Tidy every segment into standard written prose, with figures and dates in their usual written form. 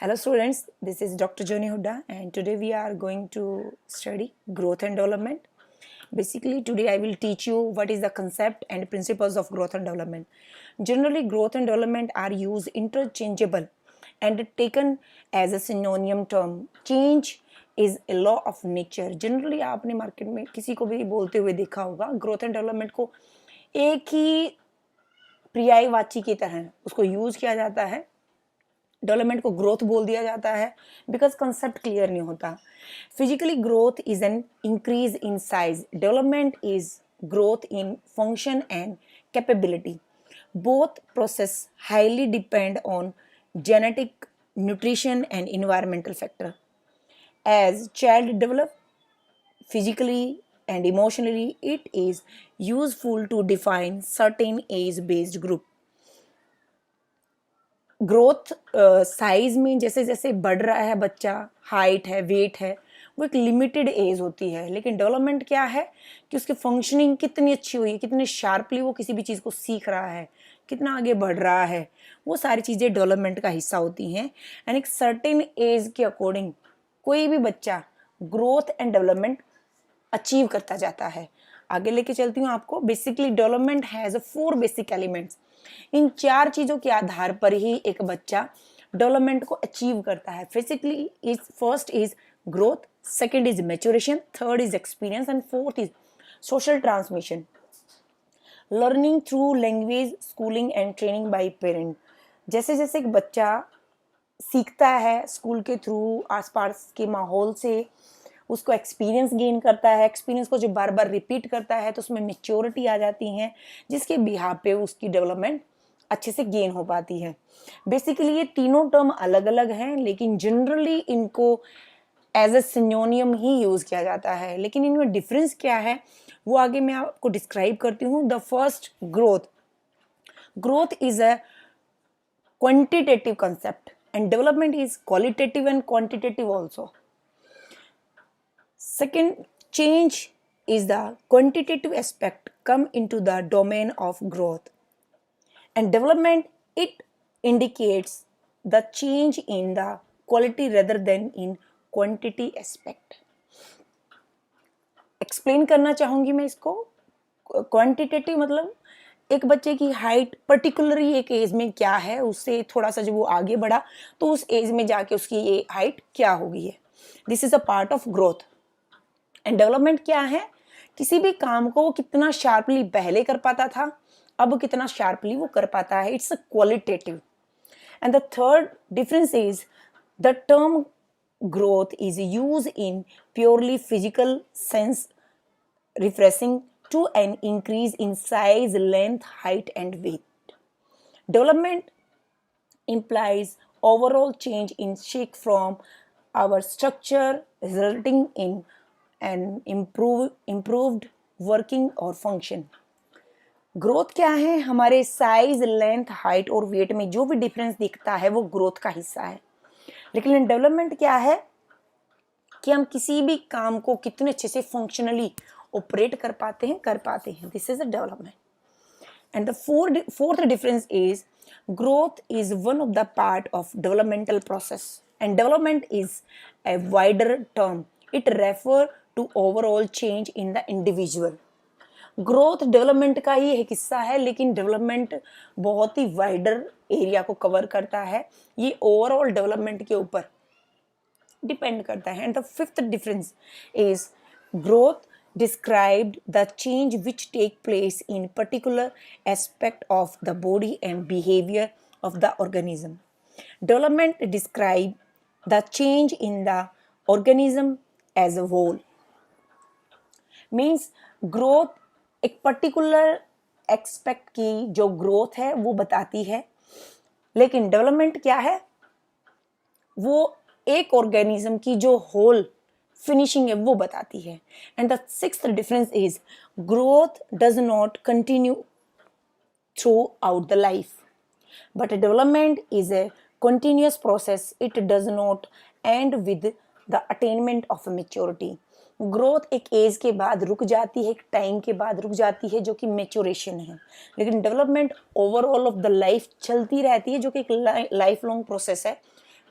Hello students, this is Dr. Joni Huda and today we are going to study growth and development. Basically today I will teach you what is the concept and principles of growth and development. Generally growth and development are used interchangeable and taken as a synonym term. Change is a law of nature. Generally आपने market में किसी को भी बोलते हुए देखा होगा growth and development को एक ही पर्यायवाची की तरह उसको यूज किया जाता है. डेवलपमेंट को ग्रोथ बोल दिया जाता है बिकॉज कंसेप्ट क्लियर नहीं होता. Physically growth is an increase in size. Development is growth in function and capability. Both process highly depend on genetic, nutrition and environmental factor. As child develop physically and emotionally, it is useful to define certain age-based group. Growth size में जैसे जैसे बढ़ रहा है बच्चा, height है, wait है, वो एक लिमिटेड एज होती है. लेकिन डेवलपमेंट क्या है कि उसकी फंक्शनिंग कितनी अच्छी हुई है, कितने शार्पली वो किसी भी चीज़ को सीख रहा है, कितना आगे बढ़ रहा है, वो सारी चीज़ें डेवलपमेंट का हिस्सा होती हैं. एंड एक सर्टेन एज के अकॉर्डिंग कोई भी बच्चा ग्रोथ एंड डेवलपमेंट अचीव करता जाता है. आगे लेके चलती हूँ आपको. Basically development has 4 basic elements. इन 4 चीज़ों के आधार पर ही एक बच्चा डेवलपमेंट को अचीव करता है. Physically is first is growth, second is maturation, third is experience and fourth is social transmission. Learning through language, schooling and training by parent. जैसे जैसे एक बच्चा सीखता है स्कूल के थ्रू, आसपास के माहौल से उसको एक्सपीरियंस गेन करता है. एक्सपीरियंस को जब बार बार रिपीट करता है तो उसमें मेच्योरिटी आ जाती है, जिसके बिहाफ पे उसकी डेवलपमेंट अच्छे से गेन हो पाती है. बेसिकली ये तीनों टर्म अलग अलग हैं, लेकिन जनरली इनको एज ए सिनोनियम ही यूज किया जाता है. लेकिन इनमें डिफरेंस क्या है वो आगे मैं आपको डिस्क्राइब करती हूँ. The first growth. Growth is a quantitative concept and development is qualitative and quantitative also. Second, change is the quantitative aspect come into the domain of growth, and development, it indicates the change in the quality rather than in quantity aspect. Explain करना चाहूँगी मैं इसको. Quantitative मतलब एक बच्चे की height particularly एक as में क्या है, उससे थोड़ा सा जब वो आगे बढ़ा तो उस एज में जाके उसकी ये हाइट क्या हो गई है. This is a part of growth. And development क्या है, किसी भी काम को वो कितना शार्पली पहले कर पाता था, अब कितना शार्पली वो कर पाता है. It's a qualitative. And the third difference is the term growth is used in purely physical sense, referring to an increase in size, length, height and weight. Development implies overall change in shape from our structure, resulting in an improved working or function. Growth क्या है, हमारे size, length, height और wait में जो भी difference दिखता है वो ग्रोथ का हिस्सा है. लेकिन डेवलपमेंट क्या है कि हम किसी भी काम को कितने अच्छे से फंक्शनली ऑपरेट कर पाते हैं. This is a development. And the fourth difference is growth is one of the part of developmental process and development is a wider term. It refer to overall change in the individual. Growth development का ही एक हिस्सा है, लेकिन development बहुत ही wider area को cover करता है. ये ओवरऑल डेवलपमेंट के ऊपर डिपेंड करता है. And the fifth difference is growth described the change which take place in particular aspect of the body and behaviour of the organism. Development describe the change in the organism as a whole. Means growth एक particular expect की जो growth है वो बताती है, लेकिन development क्या है, वो एक ऑर्गेनिज्म की जो होल फिनिशिंग है वो बताती है. And the sixth difference is growth does not continue through out the life, but development is A continuous process. It does not and with the attainment of maturity. Growth एक as के बाद रुक जाती है, एक टाइम के बाद रुक जाती है, जो कि मेच्योरेशन है. लेकिन development overall of the life चलती रहती है, जो कि एक लाइफ लॉन्ग प्रोसेस है.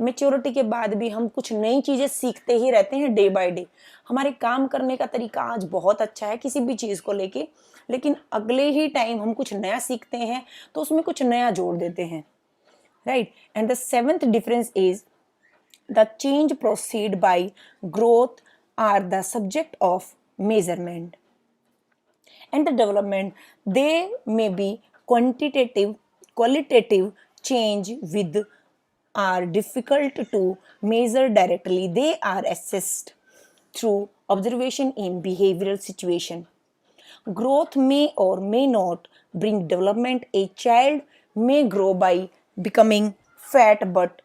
मेच्योरिटी के बाद भी हम कुछ नई चीज़ें सीखते ही रहते हैं डे बाय डे। हमारे काम करने का तरीका आज बहुत अच्छा है किसी भी चीज़ को लेके, लेकिन अगले ही टाइम हम कुछ नया सीखते हैं तो उसमें कुछ नया जोड़ देते हैं, right. And the seventh difference is the change proceed by growth are the subject of measurement and the development. They may be quantitative, qualitative change with are difficult to measure directly. They are assessed through observation in behavioral situation. Growth may or may not bring development. A child may grow by becoming fat, but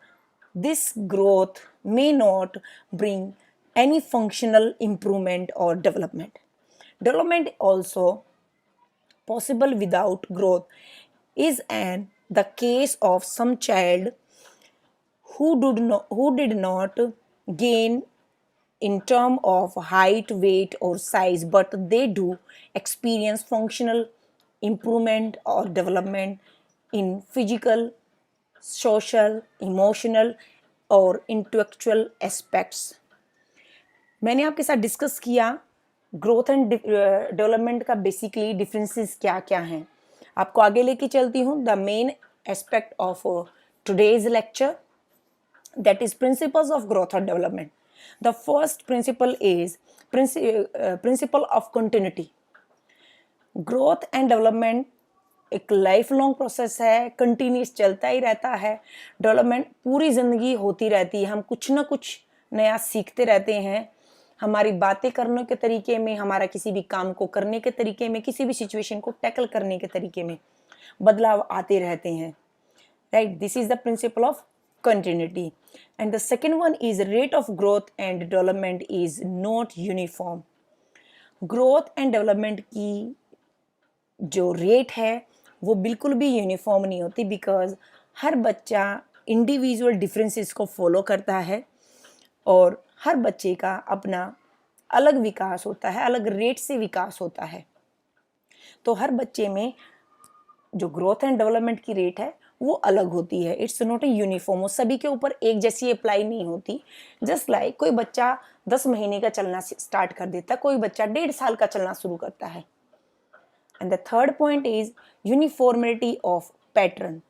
this growth may not bring any functional improvement or development. Development also possible without growth is an the case of some child who did not gain in term of height, weight or size, but they do experience functional improvement or development in physical, social, emotional or intellectual aspects. मैंने आपके साथ discuss किया growth and development का basically differences क्या क्या हैं। आपको आगे लेके चलती हूँ। The main aspect of today's lecture, that is principles of growth or development. The first principle is principle of continuity. Growth and development एक लाइफ लॉन्ग प्रोसेस है, कंटिन्यूस चलता ही रहता है। डेवलपमेंट पूरी जिंदगी होती रहती है, हम कुछ ना कुछ नया सीखते रहते हैं। हमारी बातें करने के तरीके में, हमारा किसी भी काम को करने के तरीके में, किसी भी सिचुएशन को टैकल करने के तरीके में बदलाव आते रहते हैं, right. This is the principle of continuity. And the second one is rate of growth and development is not uniform. Growth and development की जो रेट है वो बिल्कुल भी यूनिफॉर्म नहीं होती, बिकॉज हर बच्चा इंडिविजुअल डिफरेंसेस को फॉलो करता है और हर बच्चे का अपना अलग विकास होता है, अलग रेट से विकास होता है। तो हर बच्चे में जो ग्रोथ एंड डेवलपमेंट की रेट है वो अलग होती है। इट्स नॉट ए यूनिफॉर्म, वो सभी के ऊपर एक जैसी अप्लाई नहीं होती। जस्ट लाइक कोई बच्चा 10 महीने का चलना स्टार्ट कर देता है, कोई बच्चा 1.5 साल का चलना शुरू करता है। And the third point is uniformity of pattern.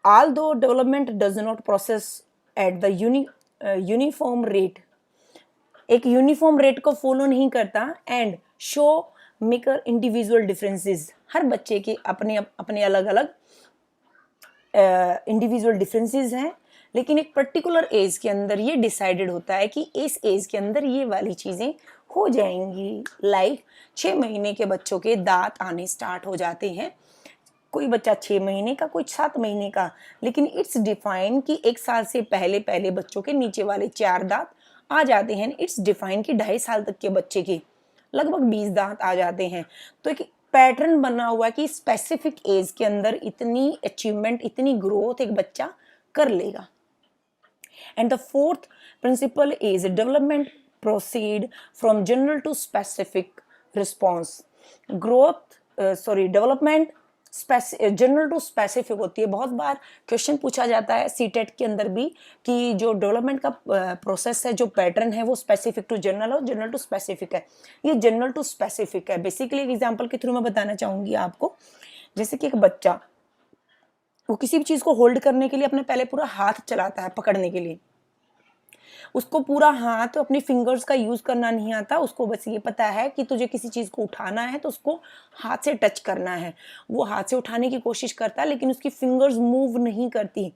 although development does not process at the uniform rate, एक यूनिफॉर्म रेट को फॉलो नहीं करता and shows marked individual differences. हर बच्चे के अपने अपने अलग अलग इंडिविजुअल डिफरेंसेस हैं, लेकिन एक पर्टिकुलर एज के अंदर ये डिसाइडेड होता है कि इस एज के अंदर ये वाली चीज़ें हो जाएंगी। लाइक 6 महीने के बच्चों के दांत आने स्टार्ट हो जाते हैं, कोई बच्चा 6 महीने का, कोई 7 महीने का, लेकिन इट्स डिफाइन कि 1 साल से पहले पहले बच्चों के नीचे वाले 4 दांत आ जाते हैं। इट्स डिफाइन कि 2.5 साल तक के बच्चे के लगभग 20 दांत आ जाते हैं। तो एक पैटर्न बना हुआ कि स्पेसिफिक एज के अंदर इतनी अचीवमेंट, इतनी ग्रोथ एक बच्चा कर लेगा। And the fourth principle is development proceed from general to specific response. Development general to specific होती है। बहुत बार क्वेश्चन पूछा जाता है सीटेट के अंदर भी कि जो डेवलपमेंट का प्रोसेस है, जो पैटर्न है, वो स्पेसिफिक टू जनरल और जनरल टू स्पेसिफिक है। ये जनरल टू स्पेसिफिक है। बेसिकली एक एग्जांपल के थ्रू मैं बताना चाहूंगी आपको। जैसे कि एक बच्चा वो किसी भी चीज़ को होल्ड करने के लिए अपने पहले पूरा हाथ चलाता है पकड़ने के लिए। उसको पूरा हाथ, अपनी फिंगर्स का यूज करना नहीं आता। उसको बस ये पता है कि तुझे किसी चीज को उठाना है तो उसको हाथ से टच करना है। वो हाथ से उठाने की कोशिश करता है, लेकिन उसकी फिंगर्स मूव नहीं करती।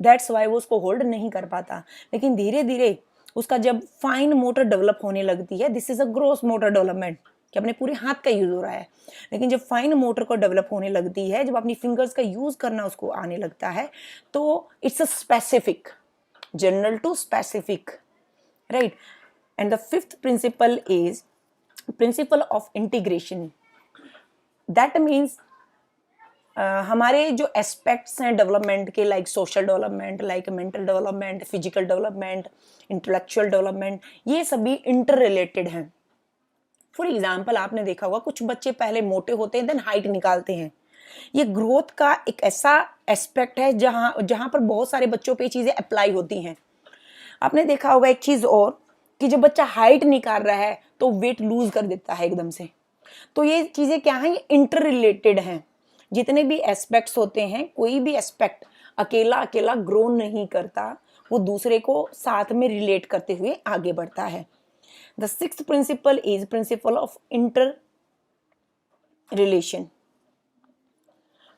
दैट्स वाई वो उसको होल्ड नहीं कर पाता। लेकिन धीरे धीरे उसका जब फाइन मोटर डेवलप होने लगती है, this is a gross motor development, कि अपने पूरे हाथ का यूज हो रहा है। लेकिन जब फाइन मोटर को डेवलप होने लगती है, जब अपनी फिंगर्स का यूज करना उसको आने लगता है, तो it's a specific, general to specific, right? And the fifth principle is principle of integration. That means हमारे जो एस्पेक्ट्स हैं डेवलपमेंट के, like social development, like mental development, physical development, intellectual development, ये सभी इंटर रिलेटेड हैं। For example आपने देखा होगा कुछ बच्चे पहले मोटे होते हैं, देन हाइट निकालते हैं, ये ग्रोथ का एक ऐसा एस्पेक्ट है जहाँ जहाँ पर बहुत सारे बच्चों पे चीज़ें अप्लाई होती हैं। आपने देखा होगा एक चीज़ और, कि जब बच्चा हाइट निकाल रहा है तो वेट लूज कर देता है एकदम से। तो ये चीज़ें क्या हैं, ये इंटर रिलेटेड हैं। जितने भी एस्पेक्ट्स होते हैं, कोई भी एस्पेक्ट अकेला अकेला ग्रो नहीं करता, वो दूसरे को साथ में रिलेट करते हुए आगे बढ़ता है। The sixth principle is principle of interrelation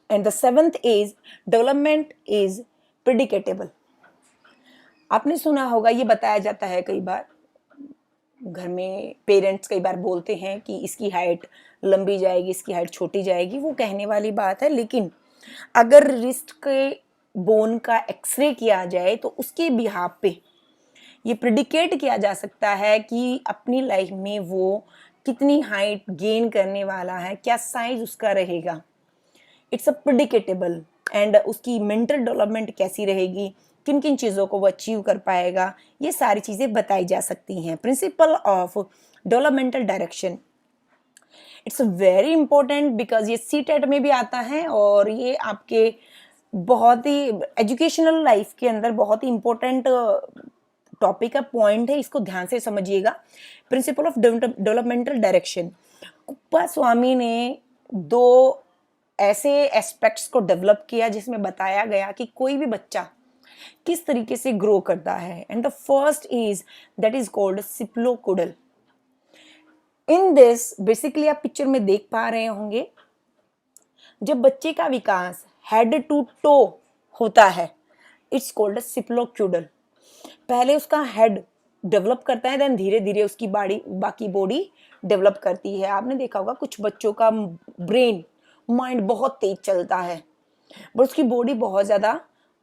and the seventh is development is predictable. आपने सुना होगा, ये बताया जाता है कई बार घर में, पेरेंट्स कई बार बोलते हैं कि इसकी हाइट लंबी जाएगी, इसकी हाइट छोटी जाएगी। वो कहने वाली बात है, लेकिन अगर रिस्ट के बोन का एक्सरे किया जाए तो उसके बिहाफ पे ये प्रिडिकेट किया जा सकता है कि अपनी लाइफ में वो कितनी हाइट गेन करने वाला है, क्या साइज उसका रहेगा। It's a predictable. एंड उसकी मेंटल डेवलपमेंट कैसी रहेगी, किन किन चीज़ों को वो अचीव कर पाएगा, ये सारी चीज़ें बताई जा सकती हैं। Principle of developmental direction, it's very important because ये सीटेट में भी आता है और ये आपके बहुत ही एजुकेशनल लाइफ के अंदर बहुत ही इंपॉर्टेंट टॉपिक का पॉइंट है, इसको ध्यान से समझिएगा। प्रिंसिपल ऑफ डेवलपमेंटल डायरेक्शन, कुप्पा स्वामी ने दो ऐसे एस्पेक्ट्स को डेवलप किया जिसमें बताया गया कि कोई भी बच्चा किस तरीके से ग्रो करता है। And the first is that is called cephalocaudal. In this basically आप पिक्चर में देख पा रहे होंगे, जब बच्चे का विकास हेड टू टो होता है, इट्स कॉल्ड सिप्लोक्यूडल। पहले उसका हेड डेवलप करता है, देन धीरे धीरे उसकी बाकी बॉडी डेवलप करती है। आपने देखा होगा कुछ बच्चों का ब्रेन माइंड बहुत तेज चलता है, बट उसकी बॉडी बहुत ज़्यादा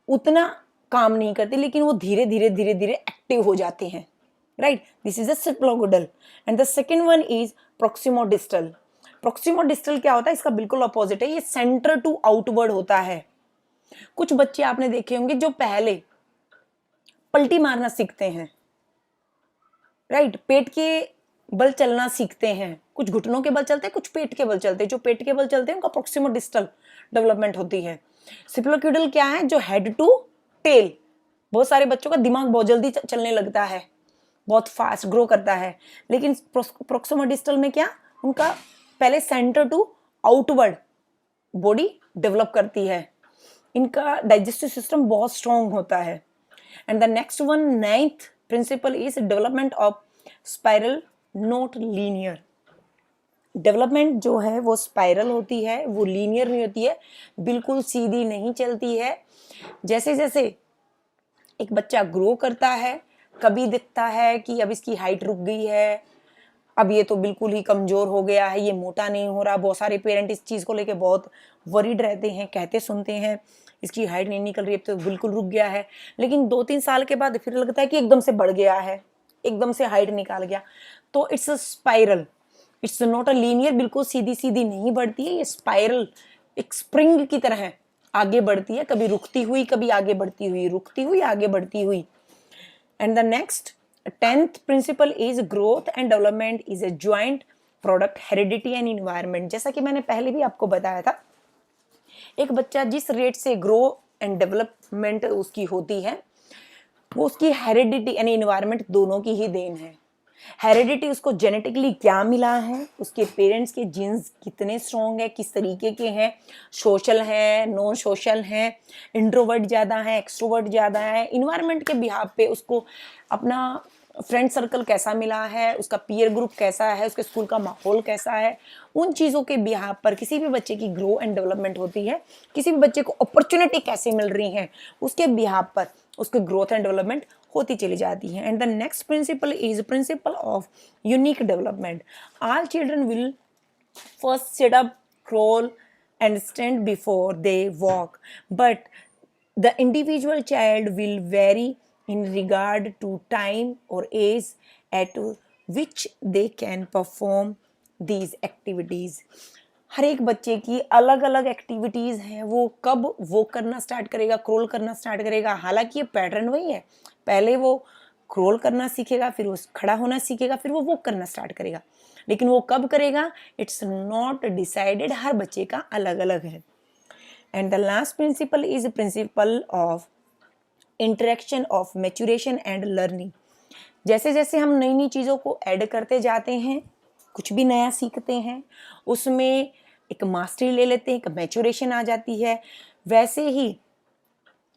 उतना काम नहीं करती, लेकिन वो धीरे धीरे एक्टिव हो जाते हैं, right. This is a cephalocaudal. And the second one is proximodistal. Proximodistal क्या होता है, इसका बिल्कुल अपोजिट है, ये सेंटर टू आउटवर्ड होता है। कुछ बच्चे आपने देखे होंगे जो पहले पलटी मारना सीखते हैं, राइट, पेट के बल चलना सीखते हैं। कुछ घुटनों के बल चलते हैं, कुछ पेट के बल चलते हैं। जो पेट के बल चलते हैं उनका प्रोक्सिमोडिस्टल डेवलपमेंट होती है। सिप्लोक्यूडल क्या है, जो हेड टू टेल। बहुत सारे बच्चों का दिमाग बहुत जल्दी चलने लगता है, बहुत फास्ट ग्रो करता है, लेकिन प्रोक्सिमोडिस्टल में क्या, उनका पहले centre to outward body develop करती है। इनका डाइजेस्टिव सिस्टम बहुत स्ट्रॉन्ग होता है। And the next one, ninth principle is development of spiral not linear. Development जो है वो स्पाइरल होती है, वो लीनियर नहीं होती है, बिल्कुल सीधी नहीं चलती है। जैसे जैसे एक बच्चा ग्रो करता है, कभी दिखता है कि अब इसकी हाइट रुक गई है, अब ये तो बिल्कुल ही कमजोर हो गया है, ये मोटा नहीं हो रहा। बहुत सारे पेरेंट इस चीज़ को लेके बहुत वरीड रहते हैं, कहते सुनते हैं इसकी हाइट नहीं निकल रही, अब तो बिल्कुल रुक गया है। लेकिन 2-3 साल के बाद फिर लगता है कि एकदम से बढ़ गया है, एकदम से हाइट निकाल गया। तो it's a spiral, it's not a linear, बिल्कुल सीधी सीधी नहीं बढ़ती है। ये स्पाइरल एक स्प्रिंग की तरह आगे बढ़ती है, कभी रुकती हुई, कभी आगे बढ़ती हुई, रुकती हुई, आगे बढ़ती हुई। And the next 10th principle is growth and development is a joint product, heredity and environment. जैसा कि मैंने पहले भी आपको बताया था, एक बच्चा जिस रेट से ग्रो एंड डेवलपमेंट उसकी होती है, वो उसकी हेरिडिटी यानी इन्वायरमेंट दोनों की ही देन है। हेरिडिटी उसको जेनेटिकली क्या मिला है, उसके पेरेंट्स के जीन्स कितने स्ट्रॉन्ग है, किस तरीके के हैं, सोशल हैं, नॉन सोशल हैं, इंट्रोवर्ट ज़्यादा है, एक्सट्रोवर्ट ज़्यादा है। इन्वायरमेंट के बिहाफ पे उसको अपना फ्रेंड सर्कल कैसा मिला है, उसका पीयर ग्रुप कैसा है, उसके स्कूल का माहौल कैसा है, उन चीज़ों के बिहाफ पर किसी भी बच्चे की ग्रो एंड डेवलपमेंट होती है। किसी भी बच्चे को अपॉर्चुनिटी कैसे मिल रही है, उसके बिहाफ पर उसके ग्रोथ एंड डेवलपमेंट होती चली जाती है। And the next principle is principle of unique development. All children will first sit up, crawl and stand before they walk, but the individual child will vary in regard to time or age at which they can perform these activities. हर एक बच्चे की अलग अलग activities हैं, वो कब walk करना start करेगा, क्रोल करना स्टार्ट करेगा। हालांकि ये पैटर्न वही है, पहले वो क्रोल करना सीखेगा, फिर वो खड़ा होना सीखेगा, फिर वो वॉक करना स्टार्ट करेगा, लेकिन वो कब करेगा, इट्स नॉट डिसाइडेड, हर बच्चे का अलग अलग है। And the last principle is principle of interaction of maturation and learning. जैसे जैसे हम नई नई चीज़ों को ऐड करते जाते हैं, कुछ भी नया सीखते हैं, उसमें एक मास्टरी ले लेते हैं, एक मैच्योरेशन आ जाती है, वैसे ही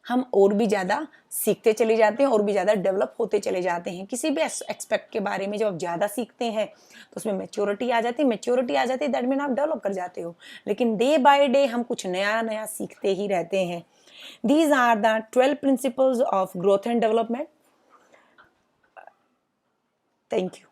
हम और भी ज़्यादा सीखते चले जाते हैं और भी ज़्यादा डेवलप होते चले जाते हैं। किसी भी एक्सपेक्ट के बारे में जब आप ज़्यादा सीखते हैं तो उसमें मैच्योरिटी आ जाती है, मैच्योरिटी आ जाती है दैट मीन आप डेवलप कर जाते हो। लेकिन डे बाय डे हम कुछ नया नया सीखते ही रहते हैं। These are the 12 principles of growth and development. Thank you.